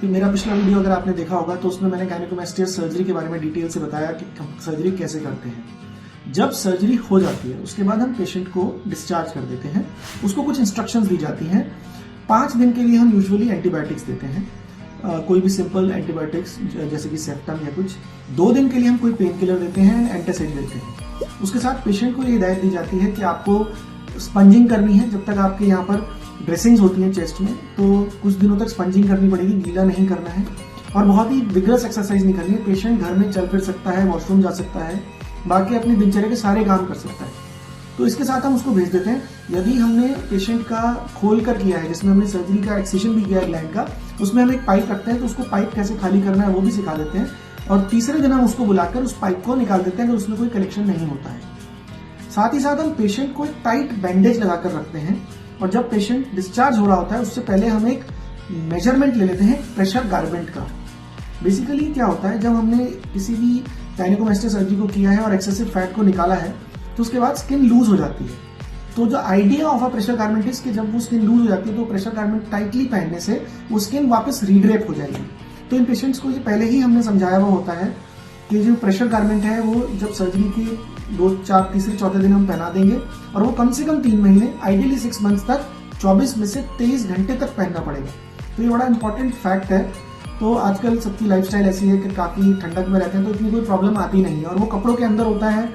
कि मेरा पिछला वीडियो अगर आपने देखा होगा तो उसमें मैंने गायनेकोमास्टिया सर्जरी के बारे में डिटेल से बताया कि सर्जरी कैसे करते हैं। जब सर्जरी हो जाती है उसके बाद हम पेशेंट को डिस्चार्ज कर देते हैं, उसको कुछ इंस्ट्रक्शंस दी जाती हैं। 5 दिन के लिए हम यूजुअली एंटीबायोटिक्स देते हैं, कोई भी सिंपल एंटीबायोटिक्स जैसे कि सेप्टम या कुछ। 2 दिन के लिए हम कोई पेन किलर देते हैं, एंटासिड देते हैं। उसके साथ पेशेंट को ये हिदायत दी जाती है कि आपको स्पंजिंग करनी है। जब तक आपके यहाँ पर ड्रेसिंग्स होती हैं चेस्ट में, तो कुछ दिनों तक स्पंजिंग करनी पड़ेगी, गीला नहीं करना है और बहुत ही विग्रस एक्सरसाइज नहीं करनी है। पेशेंट घर में चल फिर सकता है, वॉशरूम जा सकता है, बाकी अपनी दिनचर्या के सारे काम कर सकता है। तो इसके साथ हम उसको भेज देते हैं। यदि हमने पेशेंट का खोल कर किया है, जिसमें हमने सर्जरी का एक्सेशन भी किया है ग्लैंड का, उसमें हम एक पाइप रखते हैं, तो उसको पाइप कैसे खाली करना है वो भी सिखा देते हैं। और तीसरे दिन हम उसको बुलाकर उस पाइप को निकाल देते हैं अगर उसमें कोई कलेक्शन नहीं होता है। साथ ही साथ हम पेशेंट को एक टाइट बैंडेज लगाकर रखते हैं और जब पेशेंट डिस्चार्ज हो रहा होता है उससे पहले हम एक मेजरमेंट ले लेते हैं प्रेशर गारमेंट का। बेसिकली क्या होता है, जब हमने किसी भी गायनेकोमास्टिया सर्जरी को किया है और एक्सेसिव फैट को निकाला है तो उसके बाद स्किन लूज हो जाती है। तो जो idea of a pressure garment is कि जब वो स्किन लूज हो जाती है तो प्रेशर गारमेंट टाइटली पहनने से वो स्किन वापस रीड्रेप हो जाएगी। तो इन पेशेंट्स को ये पहले ही हमने समझाया हुआ होता है कि जो प्रेशर गारमेंट है वो जब सर्जरी के 2, 4, तीसरे, चौथे दिन हम पहना देंगे और वो कम से कम 3 महीने, आइडियली 6 मंथ्स तक 24 में से 23 घंटे तक पहनना पड़ेगा। तो ये बड़ा इंपॉर्टेंट फैक्ट है। तो आजकल सबकी लाइफस्टाइल ऐसी है कि काफी ठंडक में रहते हैं तो इतनी कोई प्रॉब्लम आती नहीं है और वो कपड़ों के अंदर होता है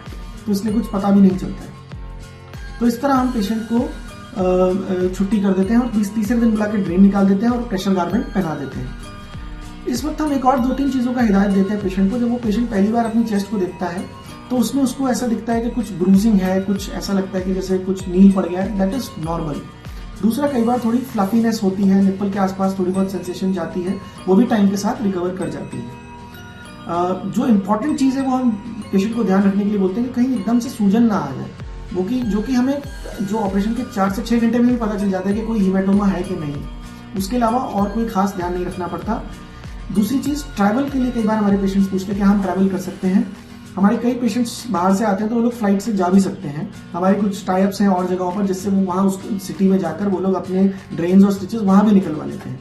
तो इसलिए कुछ पता भी नहीं चलता है। तो इस तरह हम पेशेंट को छुट्टी कर देते हैं और तीसरे दिन बुला के ड्रेन निकाल देते हैं और प्रेशर गारमेंट पहना देते हैं। इस वक्त हम एक और 2-3 चीजों का हिदायत देते हैं पेशेंट को। जब वो पेशेंट पहली बार अपनी चेस्ट को देखता है तो उसमें उसको ऐसा दिखता है कि कुछ ब्रूजिंग है, कुछ ऐसा लगता है कि जैसे कुछ नील पड़ गया है, दैट इज नॉर्मल। दूसरा, कई बार थोड़ी फ्लफीनेस होती है, निप्पल के आसपास थोड़ी बहुत सेंसेशन जाती है, वो भी टाइम के साथ रिकवर कर जाती है। जो इंपॉर्टेंट चीज है वो हम पेशेंट को ध्यान रखने के लिए बोलते हैं कि कहीं एकदम से सूजन ना आ जाए, वो कि जो कि हमें जो ऑपरेशन के 4 से 6 घंटे में भी पता चल जाता है कि कोई हीमेटोमा है कि नहीं। उसके अलावा और कोई खास ध्यान नहीं रखना पड़ता। दूसरी चीज, ट्रैवल के लिए कई बार हमारे पेशेंट्स पूछते हैं कि हम ट्रैवल कर सकते हैं। हमारे कई पेशेंट्स बाहर से आते हैं तो वो लोग फ्लाइट से जा भी सकते हैं। हमारे कुछ टाइप्स हैं और जगहों पर जिससे वो वहाँ उस सिटी में जाकर वो लोग अपने ड्रेन्स और स्टिचेस वहाँ भी निकलवा लेते हैं।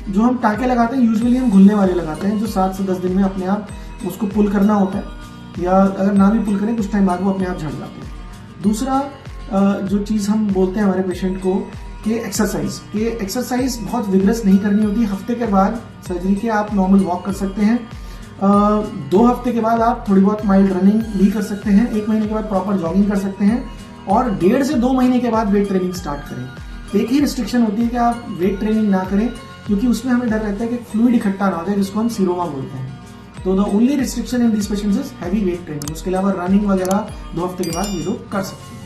जो हम टाँके लगाते हैं यूजुअली हम घुलने वाले लगाते हैं, जो 7 से 10 दिन में अपने आप उसको पुल करना होता है, या अगर ना भी पुल करें कुछ टाइम बाद वो अपने आप झड़ जाते हैं। दूसरा जो चीज़ हम बोलते हैं हमारे पेशेंट को कि एक्सरसाइज बहुत विग्रस नहीं करनी होती। हफ्ते के बाद सर्जरी के आप नॉर्मल वॉक कर सकते हैं। 2 हफ्ते के बाद आप थोड़ी बहुत माइल्ड रनिंग भी कर सकते हैं। 1 महीने के बाद प्रॉपर जॉगिंग कर सकते हैं और 1.5 से 2 महीने के बाद वेट ट्रेनिंग स्टार्ट करें। एक ही रिस्ट्रिक्शन होती है कि आप वेट ट्रेनिंग ना करें, क्योंकि उसमें हमें डर रहता है कि फ्लूइड इकट्ठा ना हो जाए, जिसको हम सीरोमा बोलते हैं। तो the only restriction in this patients is heavy weight training. उसके अलावा रनिंग वगैरह 2 हफ्ते के बाद ये लोग कर सकते हैं।